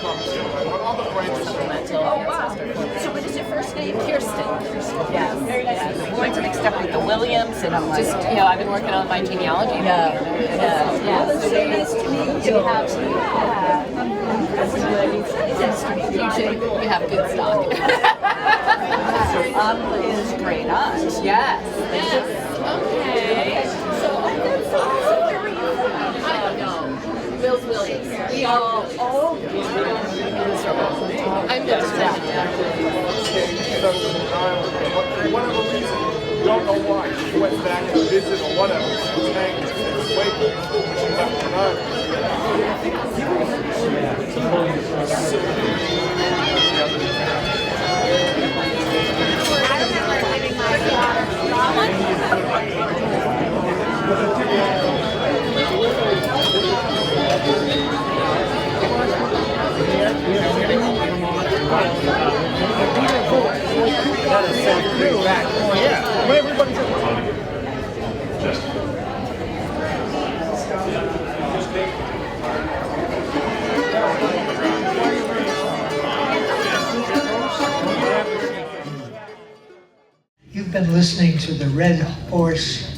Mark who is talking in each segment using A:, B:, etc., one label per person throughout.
A: Monumental. Oh, wow. So what is your first name? Kirsten. Yes. Very nice. I'm going to mixed up with the Williams, and I'm just, I've been working on my genealogy. Yeah. So very nice to meet you. You have good stock. Is great, huh? Yes. Okay. So where were you from? I don't know. Williams. We are all. I'm good to that.
B: For whatever reason, you don't know why. You went back and visited or whatever. It's hanging. It's way cool. But you left an island.
C: I remember giving my daughter
B: back. Oh, yeah. When everybody's
D: You've been listening to the Red Horse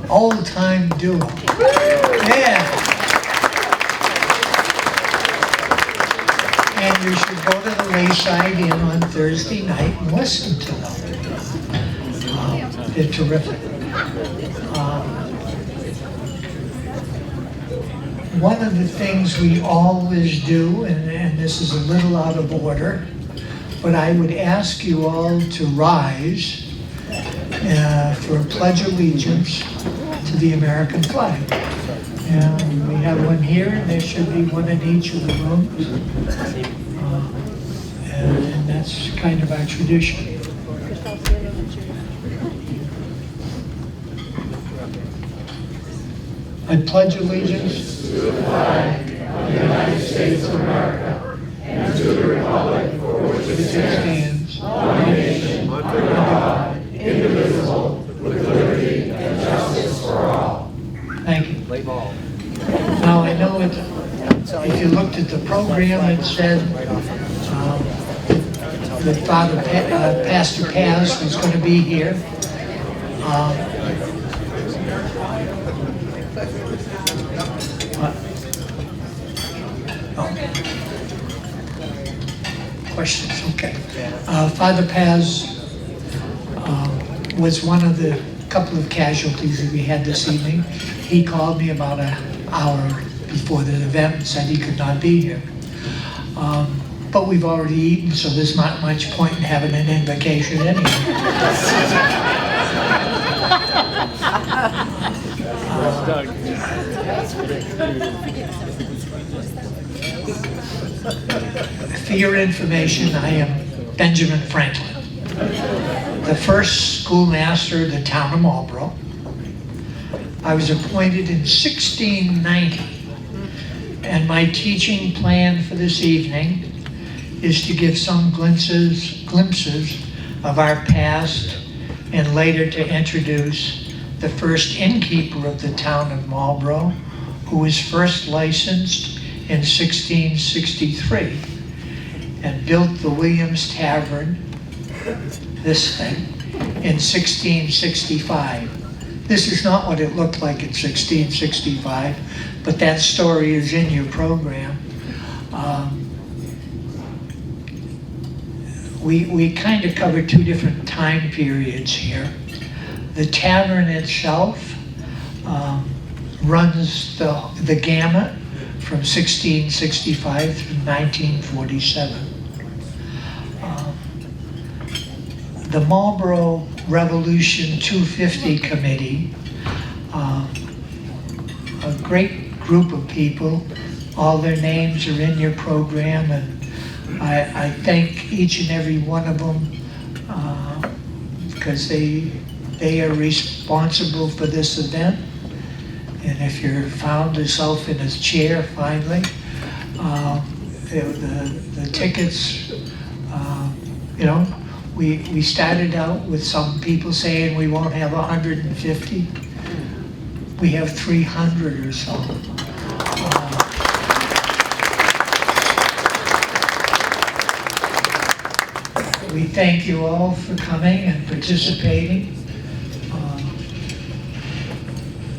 D: Old Time Duo. Yeah. And you should go to the Wayside Inn on Thursday night and listen to them. They're terrific. One of the things we always do, and this is a little out of order, but I would ask you all to rise for a pledge allegiance to the American flag. And we have one here, and there should be one in each of the rooms. And that's kind of our tradition. I pledge allegiance to the flag of the United States of America and to the republic for which it stands, one nation, under God, indivisible, with liberty and justice for all. Thank you. Now I know if you looked at the program, it said that Pastor Paz was going to be here. Questions? Okay. Father Paz was one of the couple of casualties that we had this evening. He called me about an hour before the event and said he could not be here. But we've already eaten, so there's not much point in having an invocation anyway. For your information, I am Benjamin Franklin, the first schoolmaster of the town of Marlborough. I was appointed in 1690, and my teaching plan for this evening is to give some glimpses of our past and later to introduce the first innkeeper of the town of Marlborough, who was first licensed in 1663 and built the Williams Tavern, this thing, in 1665. This is not what it looked like in 1665, but that story is in your program. We kind of cover two different time periods here. The tavern itself runs the gamut from 1665 through 1947. The Marlborough Revolution 250 Committee, a great group of people. All their names are in your program, and I thank each and every one of them because they are responsible for this event. And if you're found yourself in a chair finally, the tickets, we started out with some people saying we won't have 150. We have 300 or so. We thank you all for coming and participating.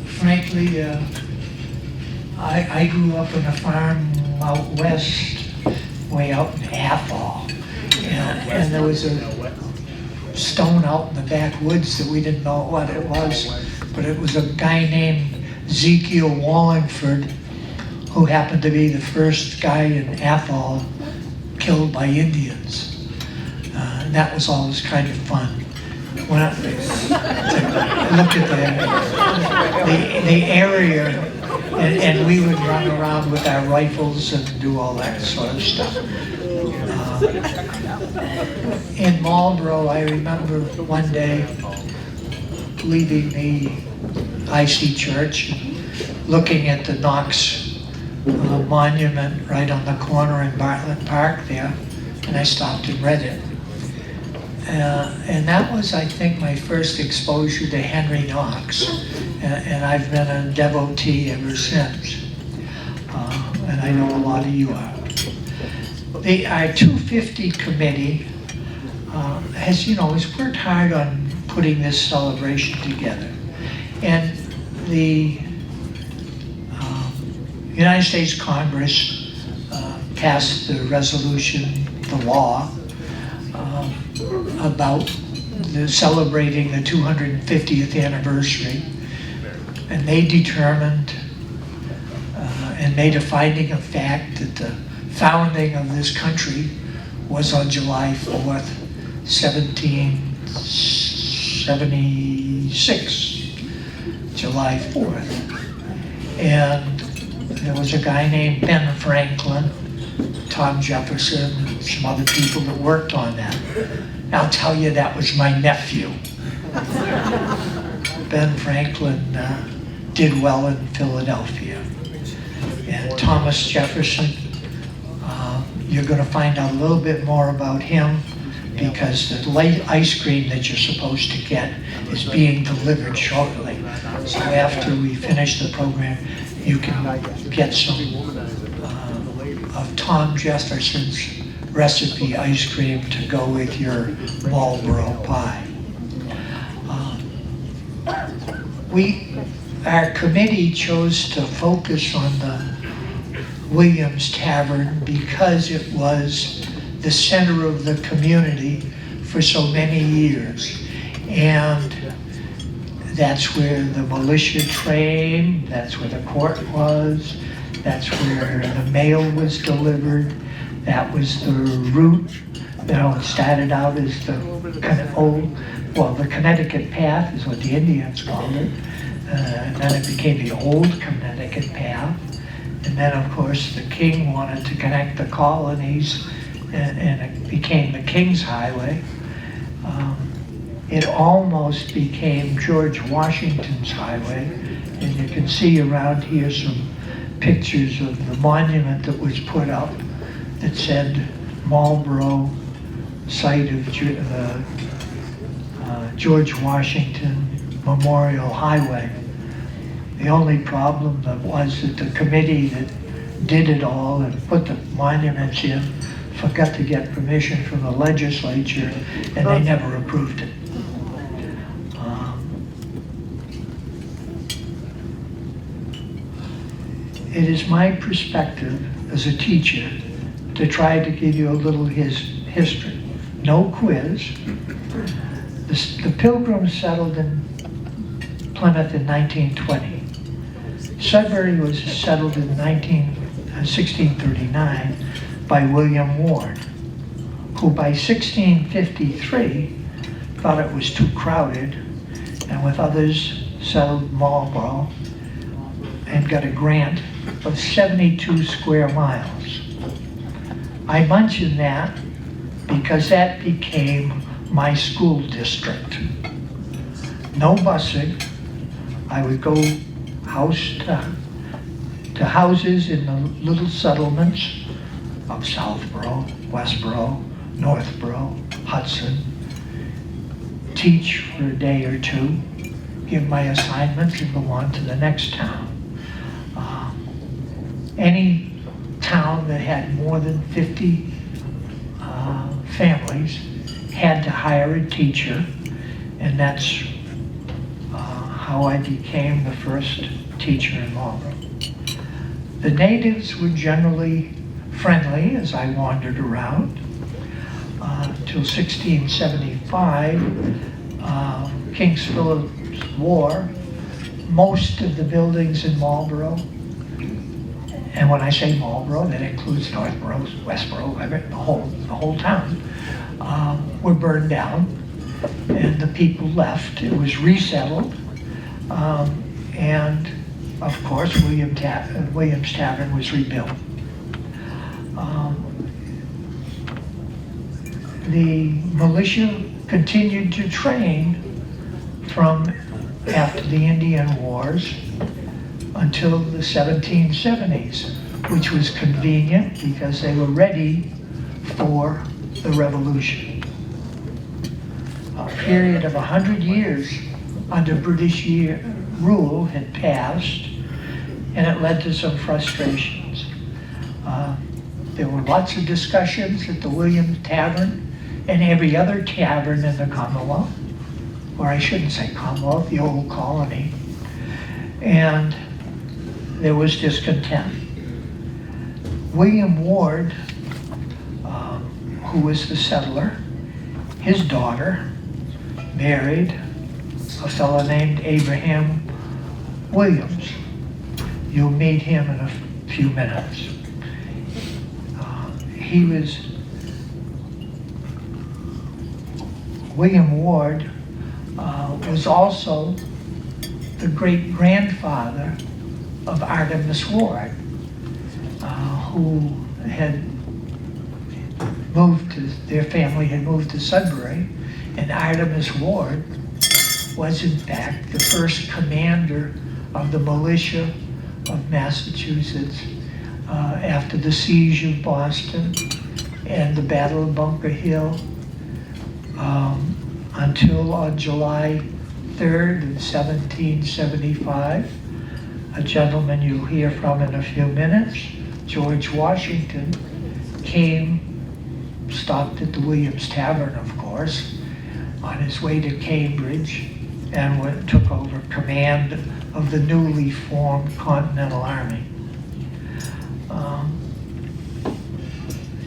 D: Frankly, I grew up on a farm out west, way out in Athol, and there was a stone out in the backwoods that we didn't know what it was, but it was a guy named Ezekiel Wallingford, who happened to be the first guy in Athol killed by Indians. And that was always kind of fun. When I look at the area, and we would run around with our rifles and do all that sort of stuff. In Marlborough, I remember one day leaving the IC church, looking at the Knox monument right on the corner in Bartlett Park there, and I stopped and read it. And that was, I think, my first exposure to Henry Knox, and I've been a devotee ever since. And I know a lot of you are. Our 250 committee has worked hard on putting this celebration together. And the United States Congress passed the resolution, the law, about celebrating the 250th anniversary, and they determined and made a finding of fact that the founding of this country was on July 4th, 1776, July 4th. And there was a guy named Ben Franklin, Tom Jefferson, and some other people that worked on that. I'll tell you, that was my nephew. Ben Franklin did well in Philadelphia. And Thomas Jefferson, you're going to find out a little bit more about him, because the light ice cream that you're supposed to get is being delivered shortly. So after we finish the program, you can get some of Tom Jefferson's recipe ice cream to go with your Marlborough pie. Our committee chose to focus on the Williams Tavern because it was the center of the community for so many years. And that's where the militia trained, that's where the court was, that's where the mail was delivered, that was the route. It started out as the kind of the Connecticut Path is what the Indians called it. And then it became the old Connecticut Path. And then, of course, the king wanted to connect the colonies, and it became the King's Highway. It almost became George Washington's highway. And you can see around here some pictures of the monument that was put up that said Marlborough, site of George Washington Memorial Highway. The only problem was that the committee that did it all and put the monuments in forgot to get permission from the legislature, and they never approved it. It is my perspective as a teacher to try to give you a little history. No quiz. The Pilgrims settled in Plymouth in 1920. Sudbury was settled in 1639 by William Ward, who by 1653 thought it was too crowded, and with others settled Marlborough and got a grant of 72 square miles. I mention that because that became my school district. No busing. I would go house to houses in the little settlements of Southborough, Westborough, Northborough, Hudson, teach for a day or two, give my assignments, and go on to the next town. Any town that had more than 50 families had to hire a teacher, and that's how I became the first teacher in Marlborough. The natives were generally friendly as I wandered around till 1675, King Philip's War. Most of the buildings in Marlborough, and when I say Marlborough, that includes Northborough, Westborough, the whole town, were burned down, and the people left. It was resettled, and of course Williams Tavern was rebuilt. The militia continued to train from after the Indian Wars until the 1770s, which was convenient because they were ready for the Revolution. A period of 100 years under British rule had passed, and it led to some frustrations. There were lots of discussions at the Williams Tavern and every other tavern in the Commonwealth, or I shouldn't say Commonwealth, the old colony, and there was discontent. William Ward, who was the settler, his daughter married a fellow named Abraham Williams. You'll meet him in a few minutes. William Ward was also the great-grandfather of Artemas Ward, who had their family had moved to Sudbury, and Artemas Ward was in fact the first commander of the militia of Massachusetts after the siege of Boston and the Battle of Bunker Hill, until on July 3rd of 1775, a gentleman you'll hear from in a few minutes, George Washington, stopped at the Williams Tavern, of course, on his way to Cambridge, and took over command of the newly formed Continental Army.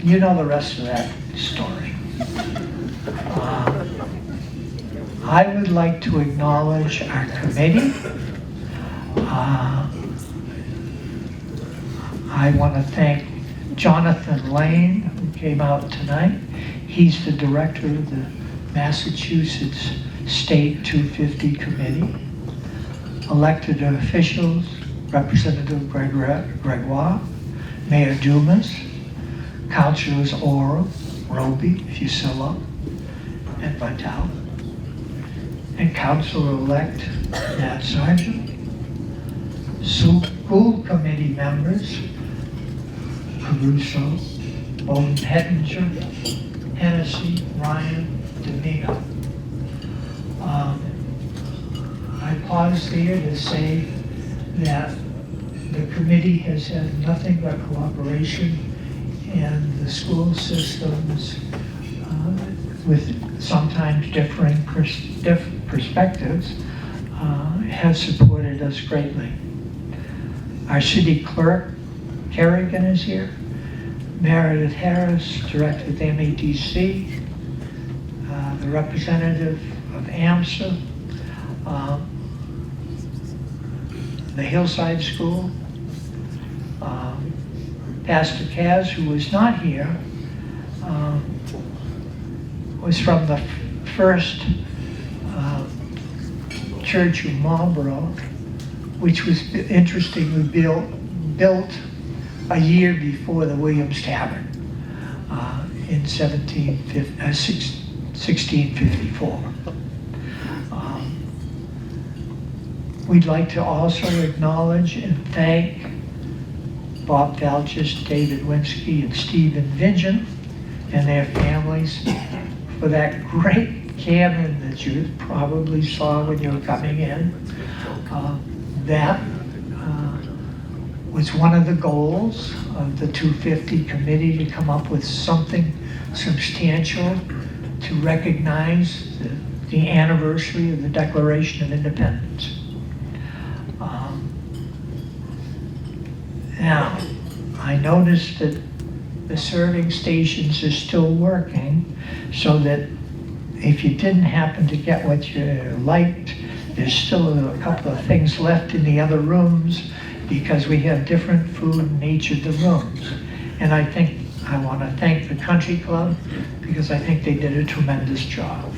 D: You know the rest of that story. I would like to acknowledge our committee. I want to thank Jonathan Lane, who came out tonight. He's the director of the Massachusetts State 250 Committee. Elected officials, Representative Gregoire, Mayor Dumas, Councilors Oral, Roby, Fusilla, and Vital, and Councilor-elect Nat Sargent, school committee members, Caruso, Bowden Hettinger, Hennessy, Ryan, Domino. I pause there to say that the committee has had nothing but cooperation, and the school systems, with sometimes differing perspectives, have supported us greatly. Our city clerk, Kerrigan, is here. Meredith Harris, director of the MATC, the representative of AMSA, the Hillside School, Pastor Kaz, who was not here, was from the first church of Marlborough, which was interestingly built a year before the Williams Tavern in 1654. We'd like to also acknowledge and thank Bob Valchis, David Winsky, and Stephen Vigin and their families for that great cabin that you probably saw when you were coming in. That was one of the goals of the 250 committee, to come up with something substantial to recognize the anniversary of the Declaration of Independence. Now, I noticed that the serving stations are still working, so that if you didn't happen to get what you liked, there's still a couple of things left in the other rooms, because we have different food in each of the rooms. And I think I want to thank the Country Club, because I think they did a tremendous job.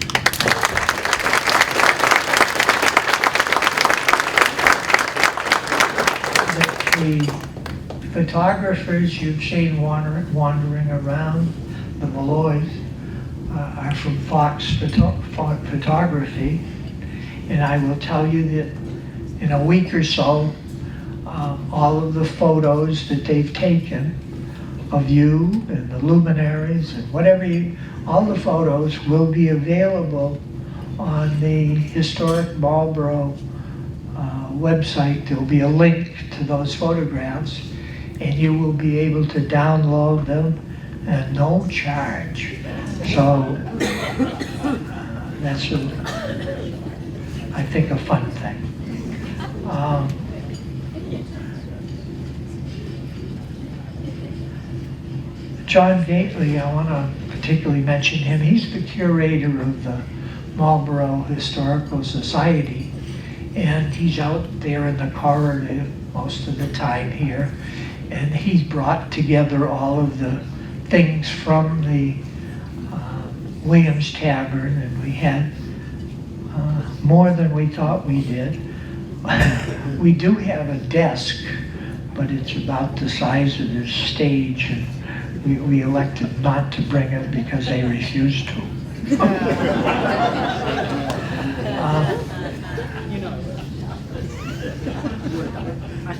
D: The photographers you've seen wandering around, the Malloys, are from Fox Photography. And I will tell you that in a week or so, all of the photos that they've taken of you and the luminaries and whatever all the photos will be available on the Historic Marlborough website. There'll be a link to those photographs, and you will be able to download them at no charge. So that's, I think, a fun thing. John Gately, I want to particularly mention him. He's the curator of the Marlborough Historical Society, and he's out there in the corridor most of the time here, and he's brought together all of the things from the Williams Tavern, and we had more than we thought we did. We do have a desk, but it's about the size of this stage, and we elected not to bring it because they refused to.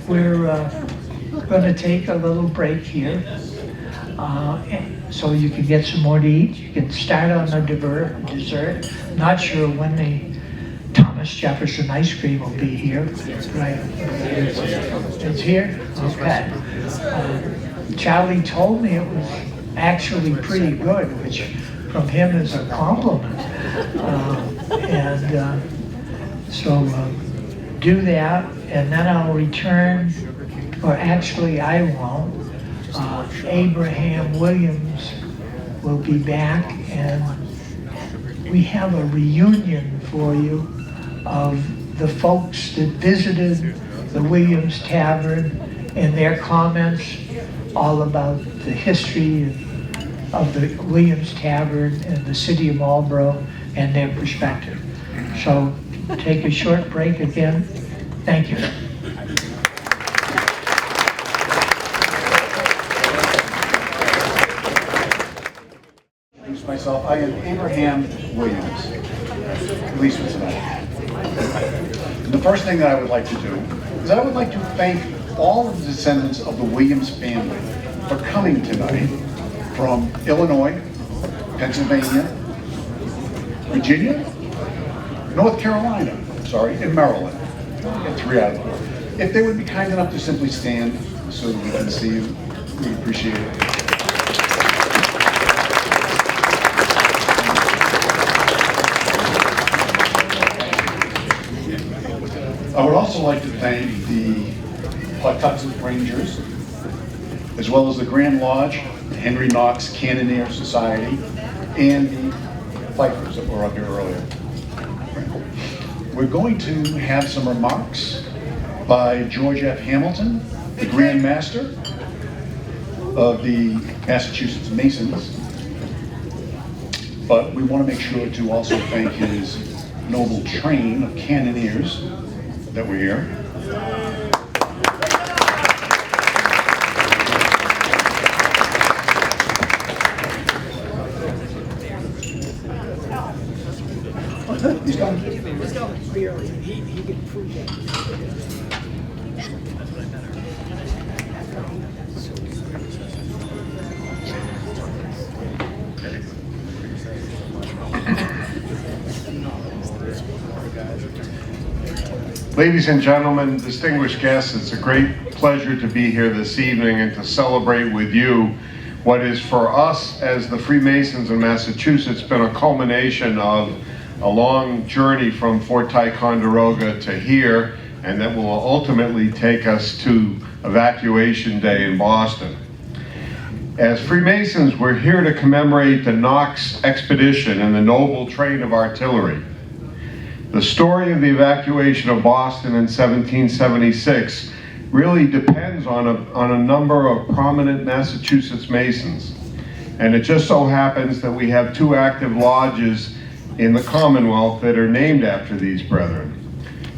D: We're going to take a little break here, so you can get some more to eat. You can start on the dessert. Not sure when the Thomas Jefferson ice cream will be here. Right? It's here? Okay. Charlie told me it was actually pretty good, which from him is a compliment. So do that, and then I'll return, or actually I won't. Abraham Williams will be back, and we have a reunion for you of the folks that visited the Williams Tavern and their comments all about the history of the Williams Tavern and the city of Marlborough and their perspective. So take a short break again. Thank you.
E: Introduce myself. I am Abraham Williams, policeman tonight. And the first thing that I would like to do is I would like to thank all of the descendants of the Williams family for coming tonight from Illinois, Pennsylvania, Virginia, North Carolina, and Maryland. Get 3 out of 4. If they would be kind enough to simply stand so that we can see you, we appreciate it. I would also like to thank the Pawtuxet Rangers, as well as the Grand Lodge, the Henry Knox Cannoneer Society, and the Fifers that were up here earlier. We're going to have some remarks by George F. Hamilton, the Grand Master of the Massachusetts Masons. But we want to make sure to also thank his noble train of cannoneers that were here. He's gone.
D: Let's go. He can prove that.
F: Ladies and gentlemen, distinguished guests, it's a great pleasure to be here this evening and to celebrate with you what is for us as the Freemasons in Massachusetts been a culmination of a long journey from Fort Ticonderoga to here, and that will ultimately take us to Evacuation Day in Boston. As Freemasons, we're here to commemorate the Knox expedition and the noble train of artillery. The story of the evacuation of Boston in 1776 really depends on a number of prominent Massachusetts Masons. And it just so happens that we have two active lodges in the Commonwealth that are named after these brethren.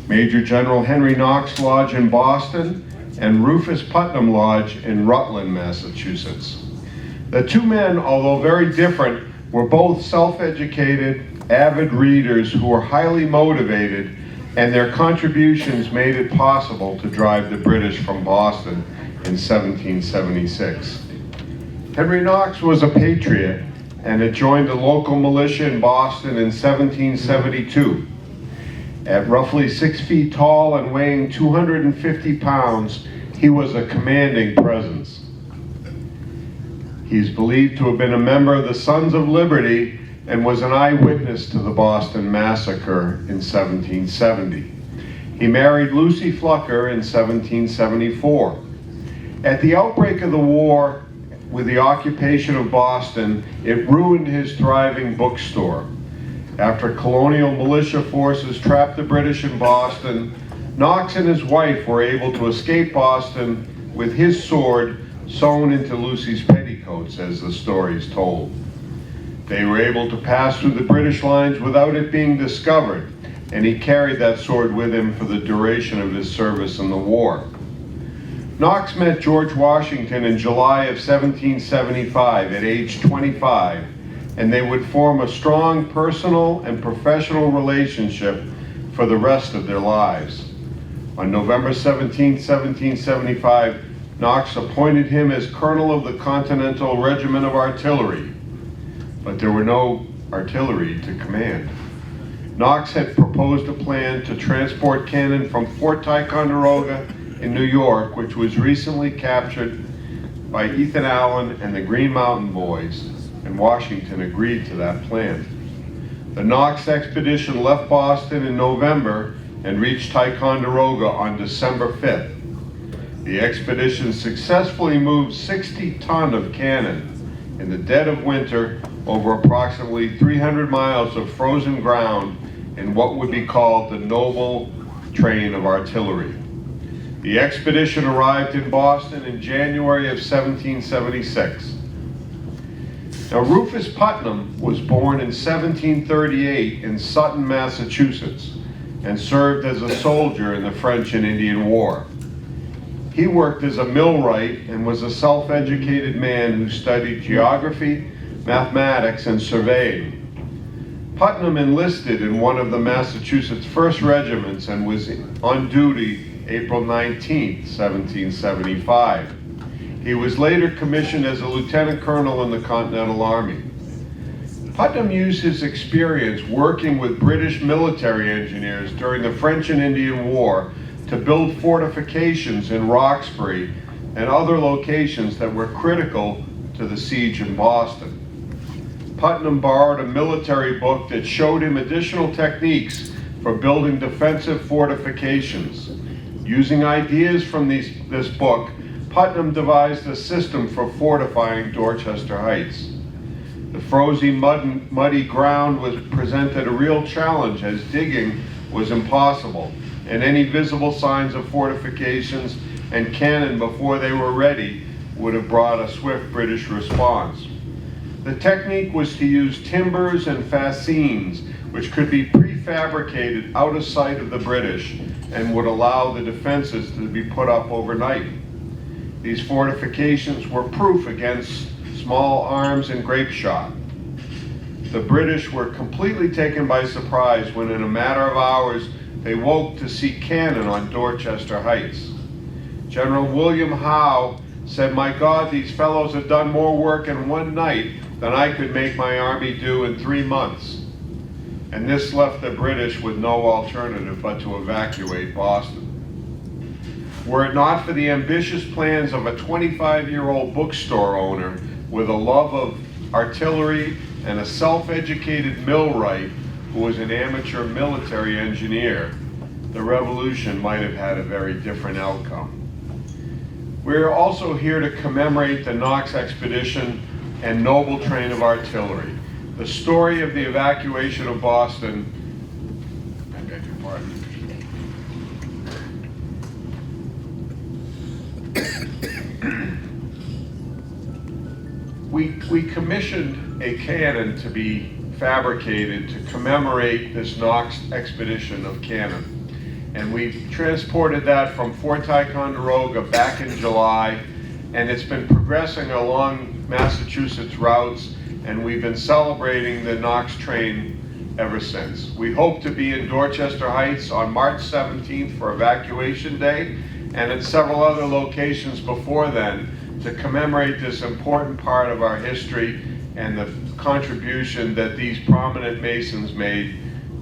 F: Major General Henry Knox Lodge in Boston and Rufus Putnam Lodge in Rutland, Massachusetts. The two men, although very different, were both self-educated, avid readers who were highly motivated, and their contributions made it possible to drive the British from Boston in 1776. Henry Knox was a patriot and had joined the local militia in Boston in 1772. At roughly 6 feet tall and weighing 250 pounds, he was a commanding presence. He is believed to have been a member of the Sons of Liberty and was an eyewitness to the Boston Massacre in 1770. He married Lucy Flucker in 1774. At the outbreak of the war, with the occupation of Boston, it ruined his thriving bookstore. After Colonial militia forces trapped the British in Boston, Knox and his wife were able to escape Boston with his sword sewn into Lucy's petticoats, as the story is told. They were able to pass through the British lines without it being discovered, and he carried that sword with him for the duration of his service in the war. Knox met George Washington in July of 1775 at age 25, and they would form a strong personal and professional relationship for the rest of their lives. On November 17, 1775, Knox appointed him as Colonel of the Continental Regiment of Artillery, but there were no artillery to command. Knox had proposed a plan to transport cannon from Fort Ticonderoga in New York, which was recently captured by Ethan Allen and the Green Mountain Boys, and Washington agreed to that plan. The Knox expedition left Boston in November and reached Ticonderoga on December 5th. The expedition successfully moved 60 tons of cannon in the dead of winter over approximately 300 miles of frozen ground in what would be called the noble train of artillery. The expedition arrived in Boston in January of 1776. Now, Rufus Putnam was born in 1738 in Sutton, Massachusetts, and served as a soldier in the French and Indian War. He worked as a millwright and was a self-educated man who studied geography, mathematics, and surveying. Putnam enlisted in one of the Massachusetts 1st Regiments and was on duty April 19, 1775. He was later commissioned as a lieutenant colonel in the Continental Army. Putnam used his experience working with British military engineers during the French and Indian War to build fortifications in Roxbury and other locations that were critical to the siege in Boston. Putnam borrowed a military book that showed him additional techniques for building defensive fortifications. Using ideas from this book, Putnam devised a system for fortifying Dorchester Heights. The frozen muddy ground presented a real challenge, as digging was impossible, and any visible signs of fortifications and cannon before they were ready would have brought a swift British response. The technique was to use timbers and fascines, which could be prefabricated out of sight of the British and would allow the defenses to be put up overnight. These fortifications were proof against small arms and grape shot. The British were completely taken by surprise when in a matter of hours they woke to see cannon on Dorchester Heights. General William Howe said, "My God, these fellows have done more work in one night than I could make my army do in 3 months." And this left the British with no alternative but to evacuate Boston. Were it not for the ambitious plans of a 25-year-old bookstore owner, with a love of artillery and a self-educated millwright who was an amateur military engineer, the Revolution might have had a very different outcome. We're also here to commemorate the Knox expedition and noble train of artillery. The story of the evacuation of Boston, I beg your pardon. We commissioned a cannon to be fabricated to commemorate this Knox expedition of cannon. And we transported that from Fort Ticonderoga back in July, and it's been progressing along Massachusetts routes, and we've been celebrating the Knox train ever since. We hope to be in Dorchester Heights on March 17th for Evacuation Day, and at several other locations before then to commemorate this important part of our history and the contribution that these prominent Masons made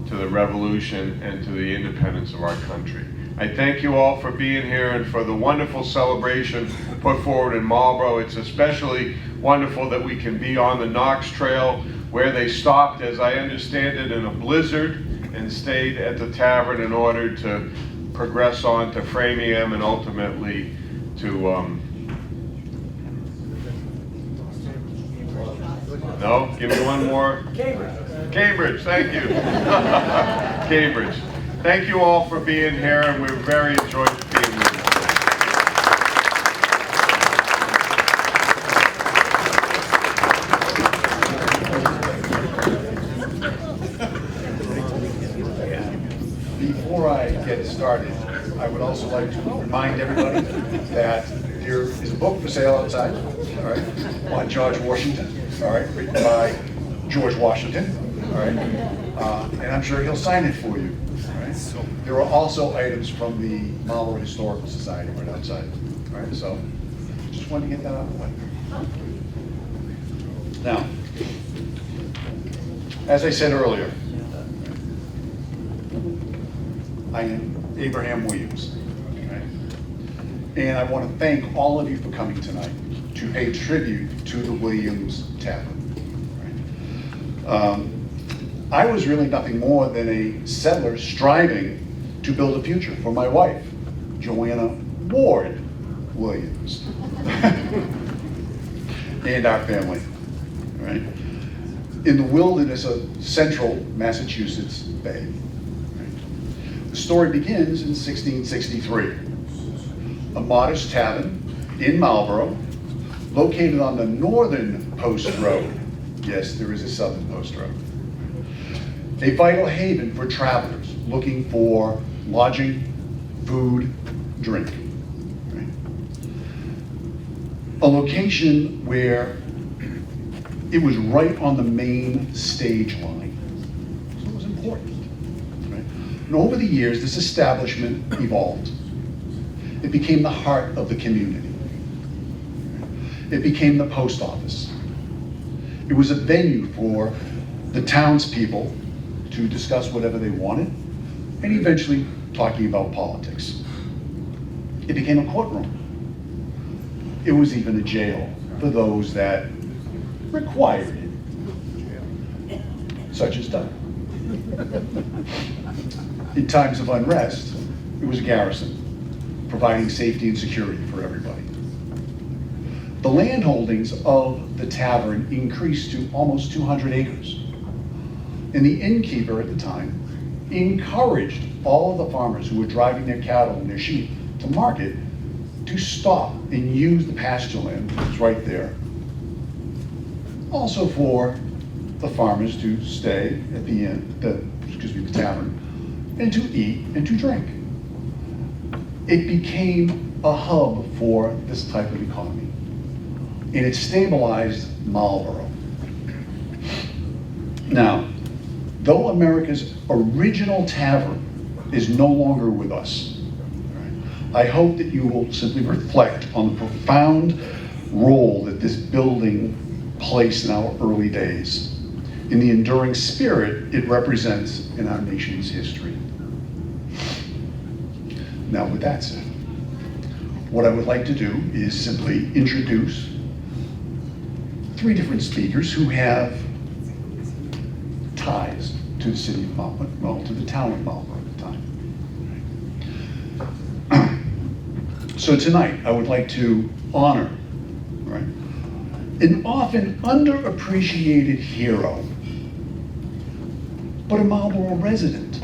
F: to the Revolution and to the independence of our country. I thank you all for being here and for the wonderful celebration put forward in Marlborough. It's especially wonderful that we can be on the Knox Trail, where they stopped, as I understand it, in a blizzard and stayed at the tavern in order to progress on to Framingham and ultimately to no, give me one more. Cambridge, thank you. Cambridge. Thank you all for being here, and we're very enjoyed being with you.
E: Before I get started, I would also like to remind everybody that there is a book for sale outside, all right, on George Washington, all right, written by George Washington, all right, and I'm sure he'll sign it for you, all right. There are also items from the Marlborough Historical Society right outside, all right, so just wanted to get that out of the way. Now, as I said earlier, I am Abraham Williams, okay? And I want to thank all of you for coming tonight to pay tribute to the Williams Tavern. Right? I was really nothing more than a settler striving to build a future for my wife, Joanna Ward Williams, and our family, right? In the wilderness of central Massachusetts Bay. The story begins in 1663. A modest tavern in Marlborough, located on the northern post road. Yes, there is a southern post road. A vital haven for travelers looking for lodging, food, drink. Right? A location where it was right on the main stage line. So it was important. And over the years, this establishment evolved. It became the heart of the community. It became the post office. It was a venue for the townspeople to discuss whatever they wanted, and eventually talking about politics. It became a courtroom. It was even a jail for those that required it, such as Doug. In times of unrest, it was a garrison, providing safety and security for everybody. The land holdings of the tavern increased to almost 200 acres. And the innkeeper at the time encouraged all of the farmers who were driving their cattle and their sheep to market to stop and use the pasture land that's right there. Also for the farmers to stay at the inn, the tavern, and to eat and to drink. It became a hub for this type of economy, and it stabilized Marlborough. Now, though America's original tavern is no longer with us, I hope that you will simply reflect on the profound role that this building placed in our early days, in the enduring spirit it represents in our nation's history. Now, with that said, what I would like to do is simply introduce three different speakers who have ties to the city of Marlborough, well, to the town of Marlborough at the time. So tonight, I would like to honor, right, an often underappreciated hero, but a Marlborough resident,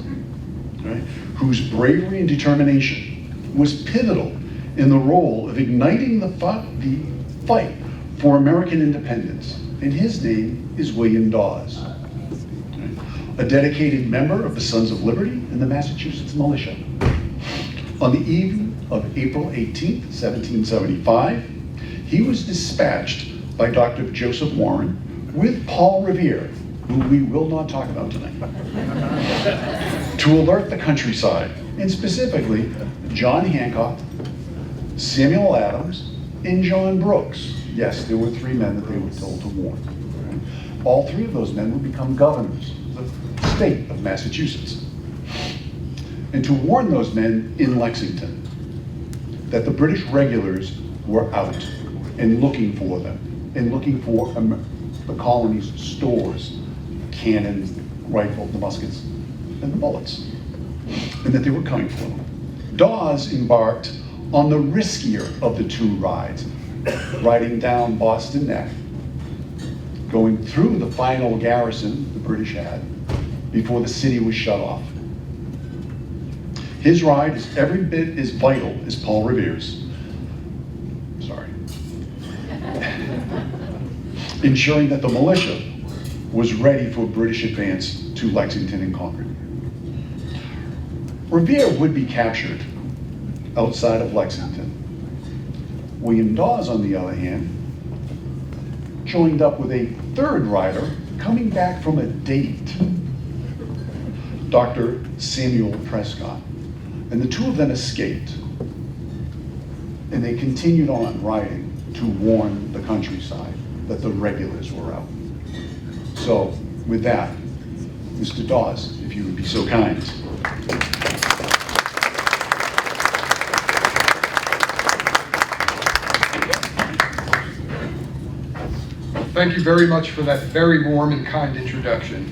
E: right, whose bravery and determination was pivotal in the role of igniting the fight for American independence. And his name is William Dawes, a dedicated member of the Sons of Liberty and the Massachusetts Militia. On the evening of April 18th, 1775, he was dispatched by Dr. Joseph Warren with Paul Revere, who we will not talk about tonight, to alert the countryside, and specifically John Hancock, Samuel Adams, and John Brooks. Yes, there were three men that they were told to warn. All three of those men would become governors of the state of Massachusetts. And to warn those men in Lexington that the British regulars were out and looking for them, and looking for the colony's stores, cannons, rifles, the muskets, and the bullets, and that they were coming for them. Dawes embarked on the riskier of the two rides, riding down Boston Neck, going through the final garrison the British had before the city was shut off. His ride is every bit as vital as Paul Revere's. Sorry. Ensuring that the militia was ready for a British advance to Lexington and Concord. Revere would be captured outside of Lexington. William Dawes, on the other hand, joined up with a third rider coming back from a date, Dr. Samuel Prescott. And the two of them escaped. And they continued on riding to warn the countryside that the regulars were out. So, with that, Mr. Dawes, if you would be so kind.
G: Thank you very much for that very warm and kind introduction.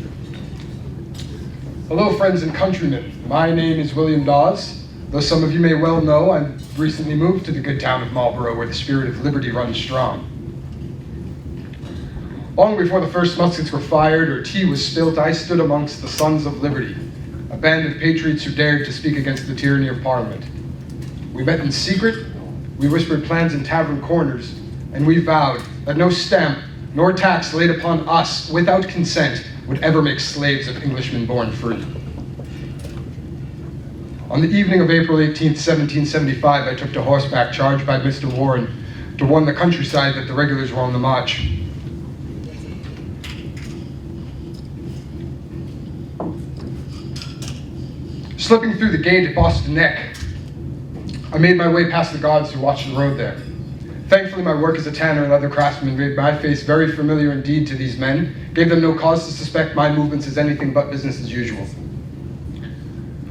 G: Hello, friends and countrymen. My name is William Dawes. Though some of you may well know, I've recently moved to the good town of Marlborough, where the spirit of liberty runs strong. Long before the first muskets were fired or tea was spilt, I stood amongst the Sons of Liberty, a band of patriots who dared to speak against the tyranny of Parliament. We met in secret, we whispered plans in tavern corners, and we vowed that no stamp nor tax laid upon us without consent would ever make slaves of Englishmen born free. On the evening of April 18th, 1775, I took to horseback, charged by Mr. Warren, to warn the countryside that the regulars were on the march. Slipping through the gate at Boston Neck, I made my way past the guards who watched the road there. Thankfully, my work as a tanner and leather craftsman made my face very familiar indeed to these men, gave them no cause to suspect my movements as anything but business as usual.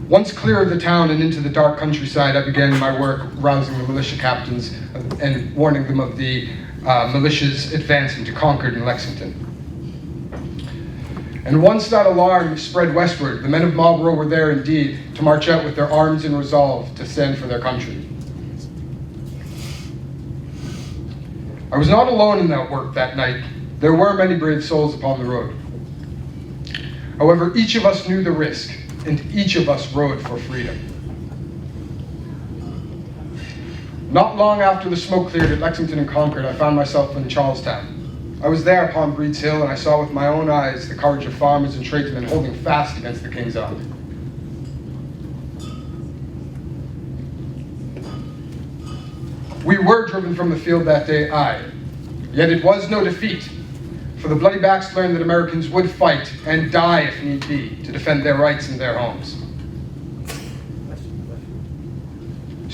G: Once clear of the town and into the dark countryside, I began my work rousing the militia captains and warning them of the militia's advance into Concord and Lexington. And once that alarm spread westward, the men of Marlborough were there indeed to march out with their arms in resolve to stand for their country. I was not alone in that work that night. There were many brave souls upon the road. However, each of us knew the risk, and each of us rode for freedom. Not long after the smoke cleared at Lexington and Concord, I found myself in Charlestown. I was there upon Breed's Hill, and I saw with my own eyes the courage of farmers and tradesmen holding fast against the King's army. We were driven from the field that day, aye. Yet it was no defeat, for the bloody backs learned that Americans would fight and die if need be to defend their rights and their homes.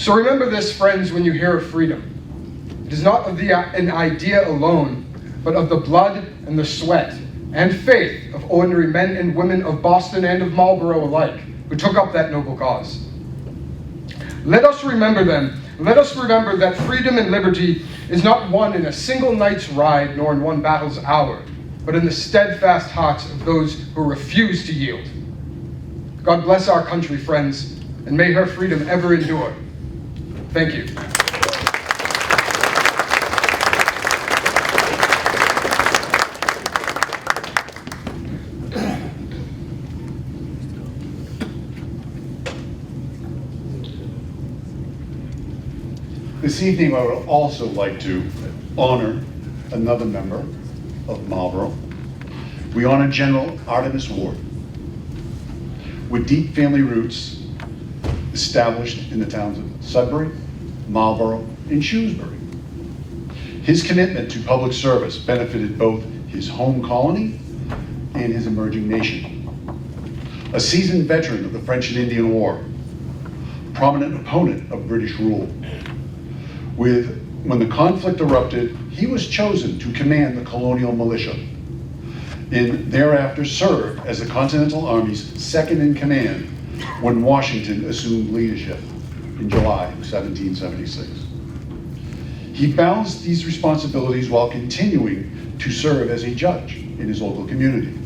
G: So remember this, friends, when you hear of freedom. It is not of an idea alone, but of the blood and the sweat and faith of ordinary men and women of Boston and of Marlborough alike, who took up that noble cause. Let us remember them, let us remember that freedom and liberty is not won in a single night's ride nor in one battle's hour, but in the steadfast hearts of those who refuse to yield. God bless our country, friends, and may her freedom ever endure. Thank you.
E: This evening, I would also like to honor another member of Marlborough. We honor General Artemas Ward, with deep family roots established in the towns of Sudbury, Marlborough, and Shrewsbury. His commitment to public service benefited both his home colony and his emerging nation. A seasoned veteran of the French and Indian War, prominent opponent of British rule. When the conflict erupted, he was chosen to command the Colonial militia, and thereafter served as the Continental Army's second in command when Washington assumed leadership in July of 1776. He balanced these responsibilities while continuing to serve as a judge in his local community.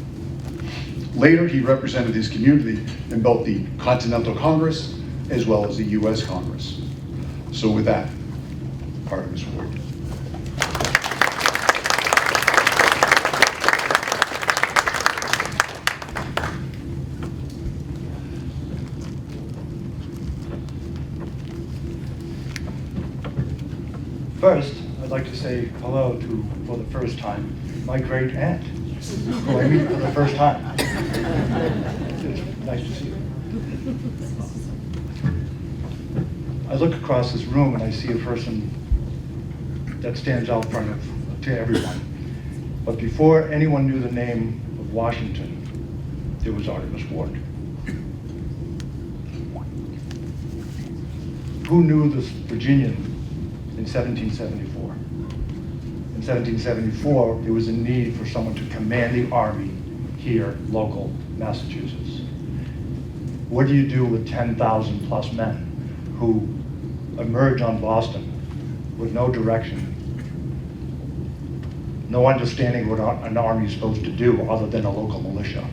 E: Later, he represented his community in both the Continental Congress as well as the U.S. Congress. So with that, Artemas Ward.
H: First, I'd like to say hello to, for the first time, my great aunt, who I meet for the first time. It's nice to see you. I look across this room and I see a person that stands out front to everyone. But before anyone knew the name of Washington, there was Artemas Ward. Who knew this Virginian in 1774? In 1774, there was a need for someone to command the army here, local Massachusetts. What do you do with 10,000 plus men who emerge on Boston with no direction, no understanding what an army is supposed to do other than a local militia?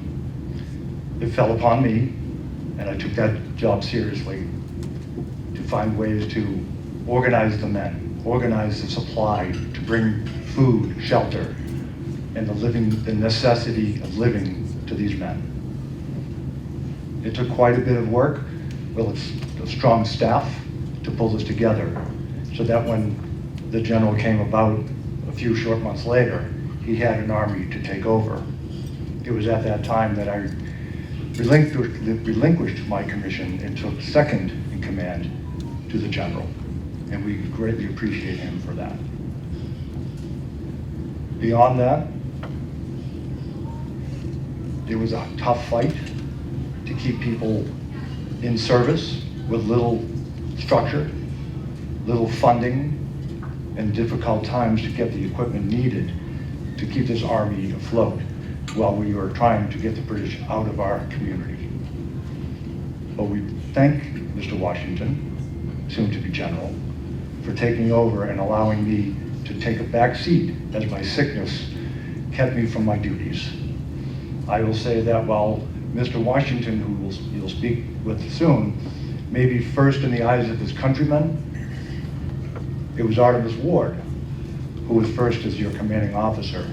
H: It fell upon me, and I took that job seriously, to find ways to organize the men, organize the supply, to bring food, shelter, and the necessity of living to these men. It took quite a bit of work, with a strong staff, to pull this together, so that when the general came about a few short months later, he had an army to take over. It was at that time that I relinquished my commission and took second in command to the general, and we greatly appreciate him for that. Beyond that, there was a tough fight to keep people in service with little structure, little funding, and difficult times to get the equipment needed to keep this army afloat while we were trying to get the British out of our community. But we thank Mr. Washington, soon to be general, for taking over and allowing me to take a back seat as my sickness kept me from my duties. I will say that while Mr. Washington, who you'll speak with soon, may be first in the eyes of his countrymen, it was Artemas Ward who was first as your commanding officer,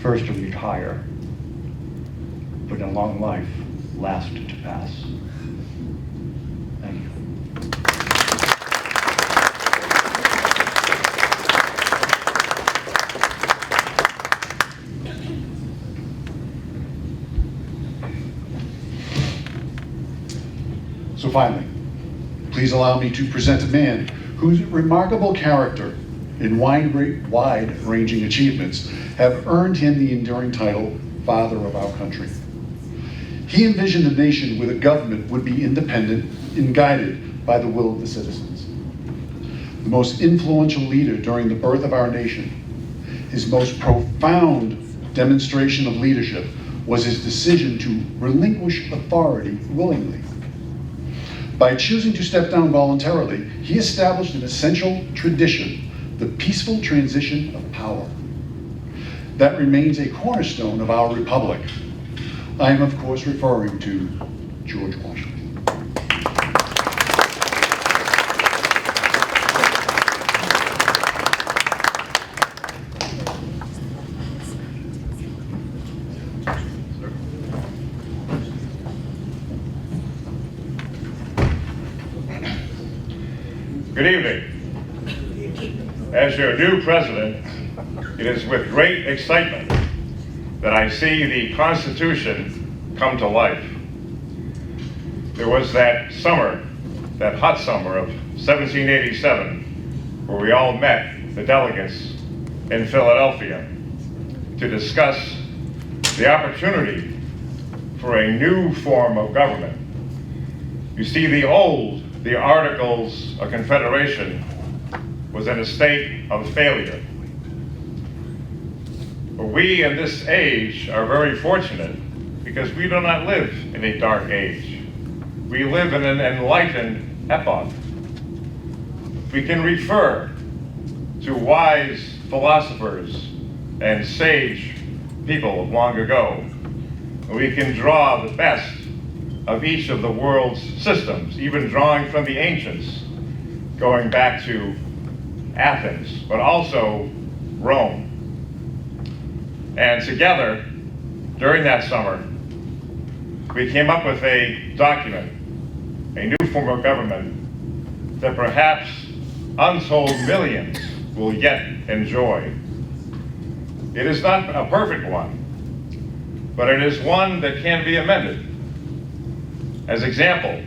H: first to retire, but in a long life, last to pass. Thank you.
E: So finally, please allow me to present a man whose remarkable character and wide-ranging achievements have earned him the enduring title, Father of our Country. He envisioned a nation where the government would be independent and guided by the will of the citizens. The most influential leader during the birth of our nation, his most profound demonstration of leadership was his decision to relinquish authority willingly. By choosing to step down voluntarily, he established an essential tradition, the peaceful transition of power. That remains a cornerstone of our republic. I am, of course, referring to George Washington.
I: Good evening. As your new president, it is with great excitement that I see the Constitution come to life. There was that summer, that hot summer of 1787, where we all met, the delegates, in Philadelphia, to discuss the opportunity for a new form of government. You see, the Articles of Confederation was in a state of failure. But we in this age are very fortunate because we do not live in a dark age. We live in an enlightened epoch. We can refer to wise philosophers and sage people of long ago. We can draw the best of each of the world's systems, even drawing from the ancients, going back to Athens, but also Rome. And together, during that summer, we came up with a document, a new form of government that perhaps untold millions will yet enjoy. It is not a perfect one, but it is one that can be amended. As example,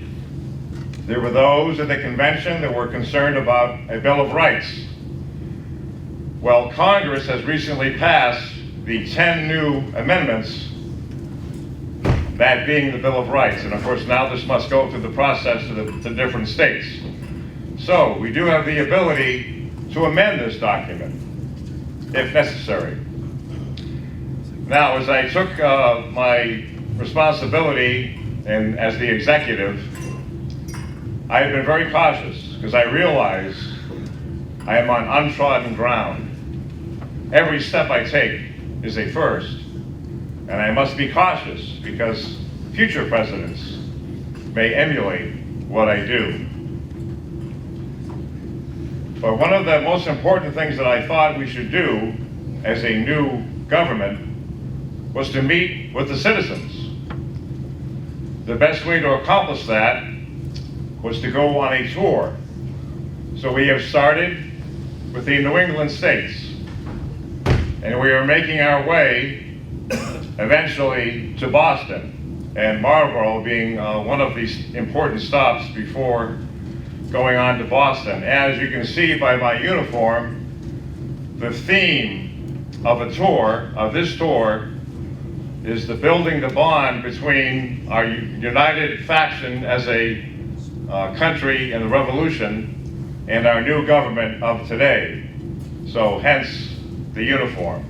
I: there were those at the convention that were concerned about a Bill of Rights. Well, Congress has recently passed the 10 new amendments, that being the Bill of Rights. And of course, now this must go through the process to the different states. So we do have the ability to amend this document, if necessary. Now, as I took my responsibility and as the executive, I have been very cautious because I realize I am on untrodden ground. Every step I take is a first, and I must be cautious because future presidents may emulate what I do. But one of the most important things that I thought we should do as a new government was to meet with the citizens. The best way to accomplish that was to go on a tour. So we have started with the New England states, and we are making our way eventually to Boston, and Marlborough being one of these important stops before going on to Boston. As you can see by my uniform, the theme of this tour, is the building the bond between our united faction as a country in the Revolution and our new government of today. So hence the uniform.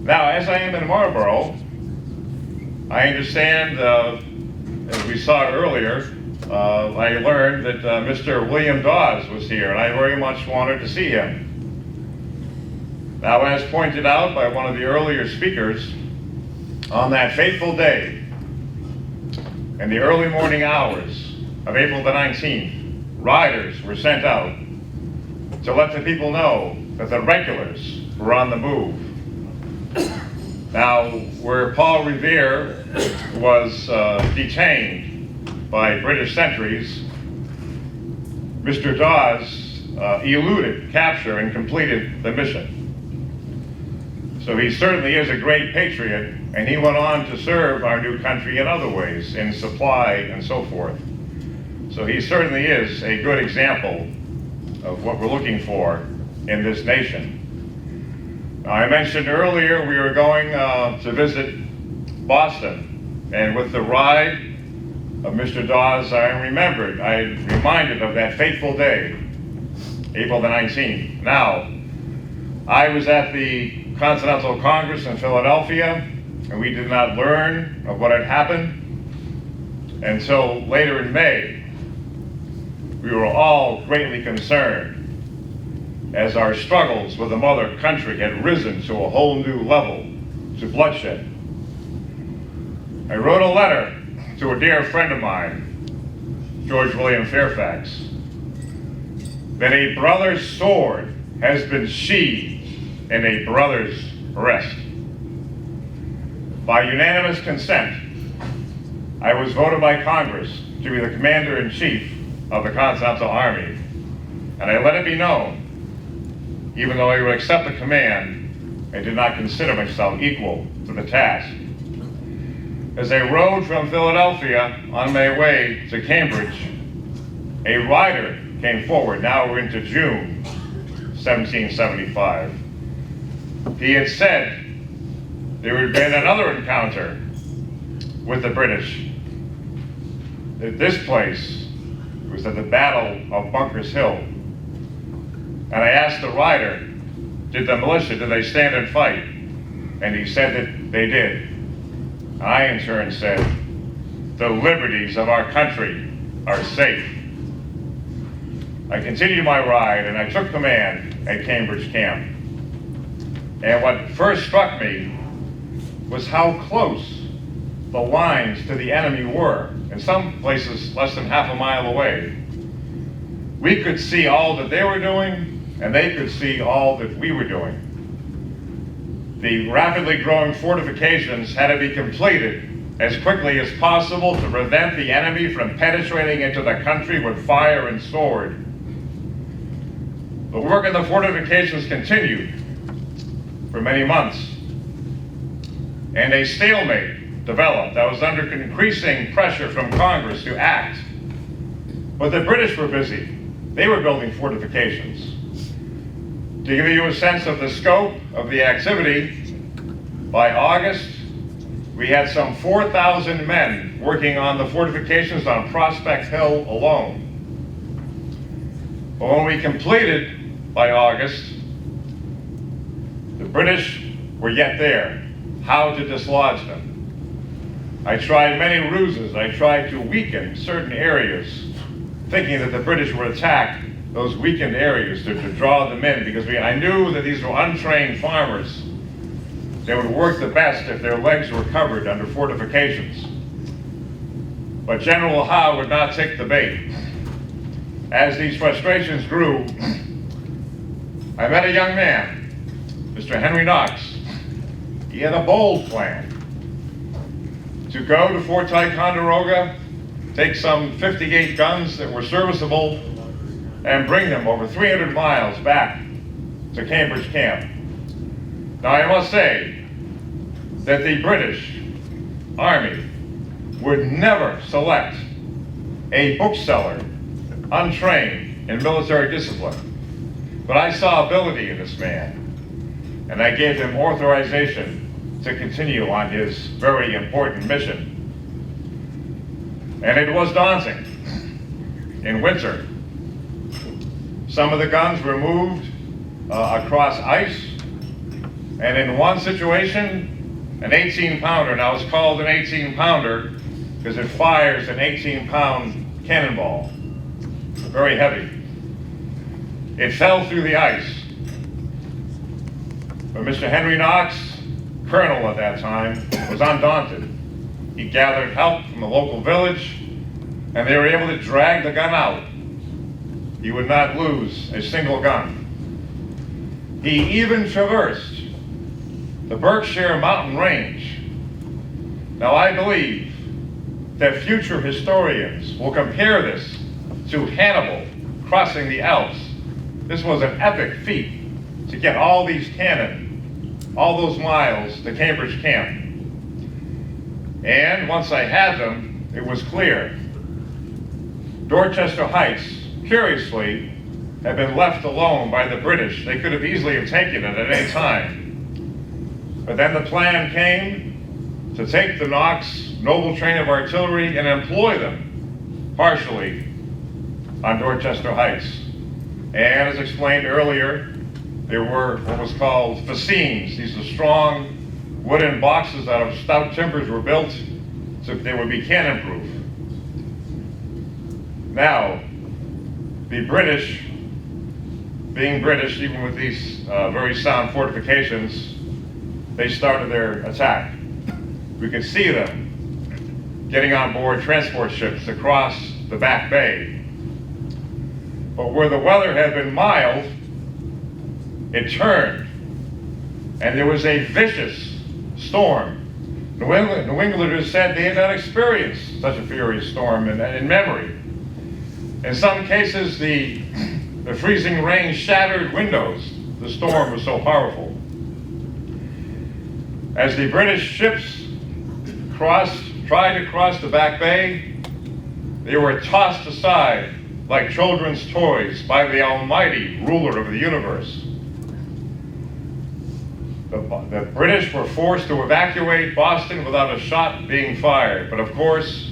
I: Now, as I am in Marlborough, I understand, as we saw earlier, I learned that Mr. William Dawes was here, and I very much wanted to see him. Now, as pointed out by one of the earlier speakers, on that fateful day, in the early morning hours of April the 19th, riders were sent out to let the people know that the regulars were on the move. Now, where Paul Revere was detained by British sentries, Mr. Dawes eluded capture and completed the mission. So he certainly is a great patriot, and he went on to serve our new country in other ways, in supply and so forth. So he certainly is a good example of what we're looking for in this nation. Now, I mentioned earlier we were going to visit Boston, and with the ride of Mr. Dawes, I am reminded of that fateful day, April the 19th. Now, I was at the Continental Congress in Philadelphia, and we did not learn of what had happened. until later in May, we were all greatly concerned as our struggles with the mother country had risen to a whole new level, to bloodshed. I wrote a letter to a dear friend of mine, George William Fairfax, that a brother's sword has been sheathed in a brother's breast. By unanimous consent, I was voted by Congress to be the Commander-in-Chief of the Continental Army, and I let it be known, even though I would accept the command, I did not consider myself equal to the task. As I rode from Philadelphia on my way to Cambridge, a rider came forward. Now we're into June 1775. He had said there had been another encounter with the British. That this place was at the Battle of Bunker's Hill. And I asked the rider, did the militia, did they stand and fight? And he said that they did. I in turn said, the liberties of our country are safe. I continued my ride and I took command at Cambridge Camp. And what first struck me was how close the lines to the enemy were. In some places less than half a mile away. We could see all that they were doing and they could see all that we were doing. The rapidly growing fortifications had to be completed as quickly as possible to prevent the enemy from penetrating into the country with fire and sword. The work of the fortifications continued for many months, and a stalemate developed that was under increasing pressure from Congress to act. But the British were busy. They were building fortifications. To give you a sense of the scope of the activity, by August, we had some 4,000 men working on the fortifications on Prospect Hill alone. But when we completed by August, the British were yet there. How to dislodge them? I tried many ruses. I tried to weaken certain areas, thinking that the British would attack those weakened areas to draw them in, because I knew that these were untrained farmers. They would work the best if their legs were covered under fortifications. But General Howe would not take the bait. As these frustrations grew, I met a young man, Mr. Henry Knox. He had a bold plan to go to Fort Ticonderoga, take some 58 guns that were serviceable, and bring them over 300 miles back to Cambridge Camp. Now I must say that the British Army would never select a bookseller untrained in military discipline. But I saw ability in this man, and I gave him authorization to continue on his very important mission. And it was daunting. In winter, some of the guns were moved across ice, and in one situation, an 18-pounder, now it's called an 18-pounder because it fires an 18-pound cannonball, very heavy. It fell through the ice. But Mr. Henry Knox, colonel at that time, was undaunted. He gathered help from the local village, and they were able to drag the gun out. He would not lose a single gun. He even traversed the Berkshire Mountain Range. Now I believe that future historians will compare this to Hannibal crossing the Alps. This was an epic feat to get all these cannon, all those miles to Cambridge Camp. And once I had them, it was clear. Dorchester Heights, curiously, had been left alone by the British. They could have easily have taken it at any time. But then the plan came to take the Knox noble train of artillery and employ them partially on Dorchester Heights. And as explained earlier, there were what was called fascines. These are strong wooden boxes out of stout timbers were built so they would be cannon-proof. Now, the British, being British, even with these very sound fortifications, they started their attack. We could see them getting on board transport ships across the Back Bay. But where the weather had been mild, it turned, and there was a vicious storm. New Englanders said they had not experienced such a furious storm in memory. In some cases, the freezing rain shattered windows. The storm was so powerful. As the British ships tried to cross the Back Bay, they were tossed aside like children's toys by the almighty ruler of the universe. The British were forced to evacuate Boston without a shot being fired. But of course,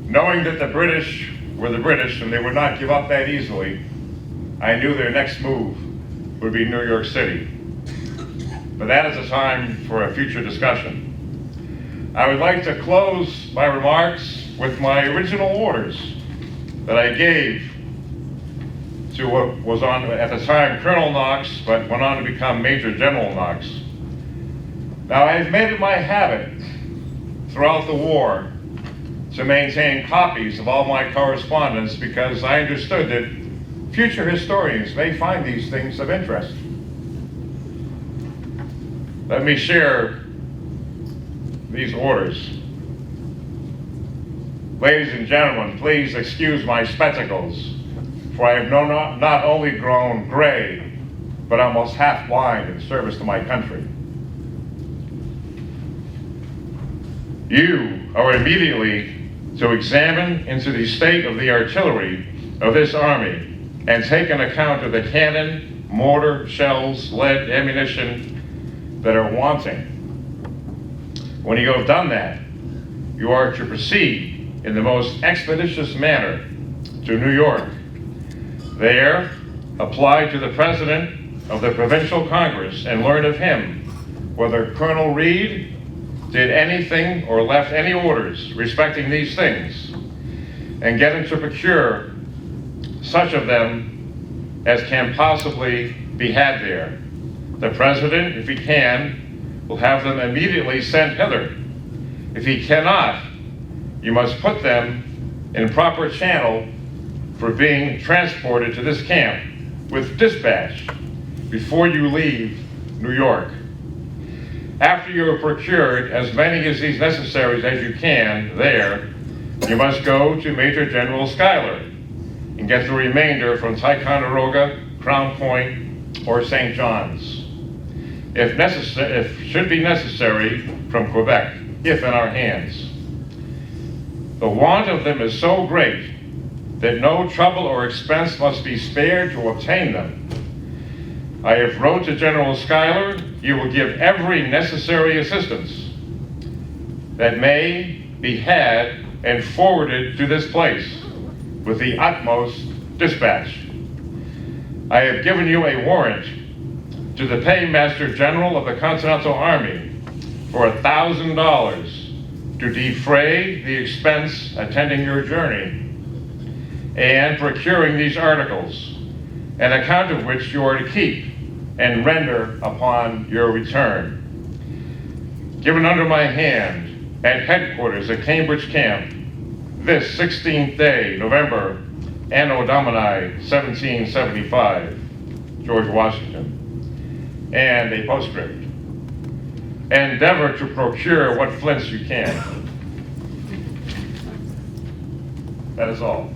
I: knowing that the British were the British and they would not give up that easily, I knew their next move would be New York City. But that is a time for a future discussion. I would like to close my remarks with my original orders that I gave to what was on, at the time, Colonel Knox, but went on to become Major General Knox. Now, I've made it my habit throughout the war to maintain copies of all my correspondence because I understood that future historians may find these things of interest. Let me share these orders. Ladies and gentlemen, please excuse my spectacles, for I have not only grown gray, but almost half blind in service to my country. You are immediately to examine into the state of the artillery of this army and take an account of the cannon, mortar, shells, lead, ammunition that are wanting. When you have done that, you are to proceed in the most expeditious manner to New York. There, apply to the President of the Provincial Congress and learn of him whether Colonel Reed did anything or left any orders respecting these things, and get him to procure such of them as can possibly be had there. The President, if he can, will have them immediately sent hither. If he cannot, you must put them in proper channel for being transported to this camp with dispatch before you leave New York. After you have procured as many of these necessaries as you can there, you must go to Major General Schuyler and get the remainder from Ticonderoga, Crown Point, or St. John's. If should be necessary, from Quebec, if in our hands. The want of them is so great that no trouble or expense must be spared to obtain them. I have wrote to General Schuyler, you will give every necessary assistance that may be had and forwarded to this place with the utmost dispatch. I have given you a warrant to the Paymaster General of the Continental Army for $1,000 to defray the expense attending your journey and procuring these articles, an account of which you are to keep and render upon your return. Given under my hand at headquarters at Cambridge Camp this 16th day, November, Anno Domini 1775, George Washington. And a postscript. Endeavor to procure what flints you can. That is all.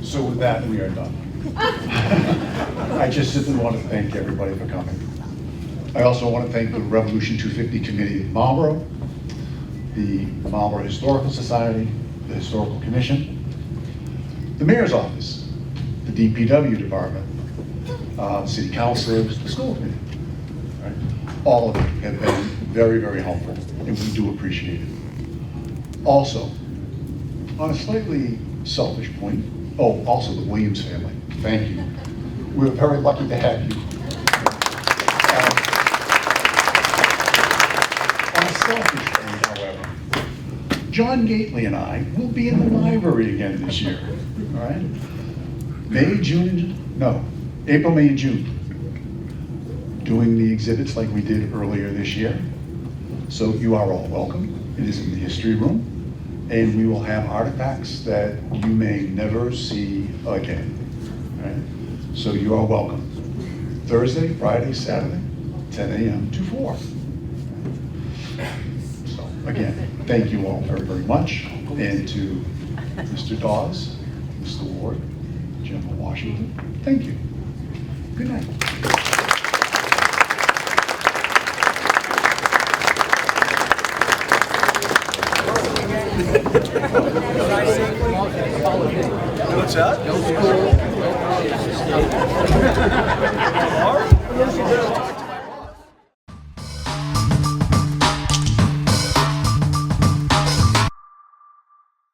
E: So with that, we are done. I just simply want to thank everybody for coming. I also want to thank the Revolution 250 Committee in Marlborough, the Marlborough Historical Society, the Historical Commission, the Mayor's Office, the DPW Department, City Councilors, the school committee. Right? All of you have been very, very helpful, and we do appreciate it. Also, on a slightly selfish point, Oh, also the Williams family, thank you. We're very lucky to have you. On a selfish thing, however, John Gately and I will be in the library again this year, all right? April, May, and June, doing the exhibits like we did earlier this year. So you are all welcome. It is in the history room, and we will have artifacts that you may never see again. All right? So you are welcome. Thursday, Friday, Saturday, 10 a.m. to 4. So again, thank you all very, very much, and to Mr. Dawes, Mr. Ward, General Washington, thank you. Good night.
B: What's that?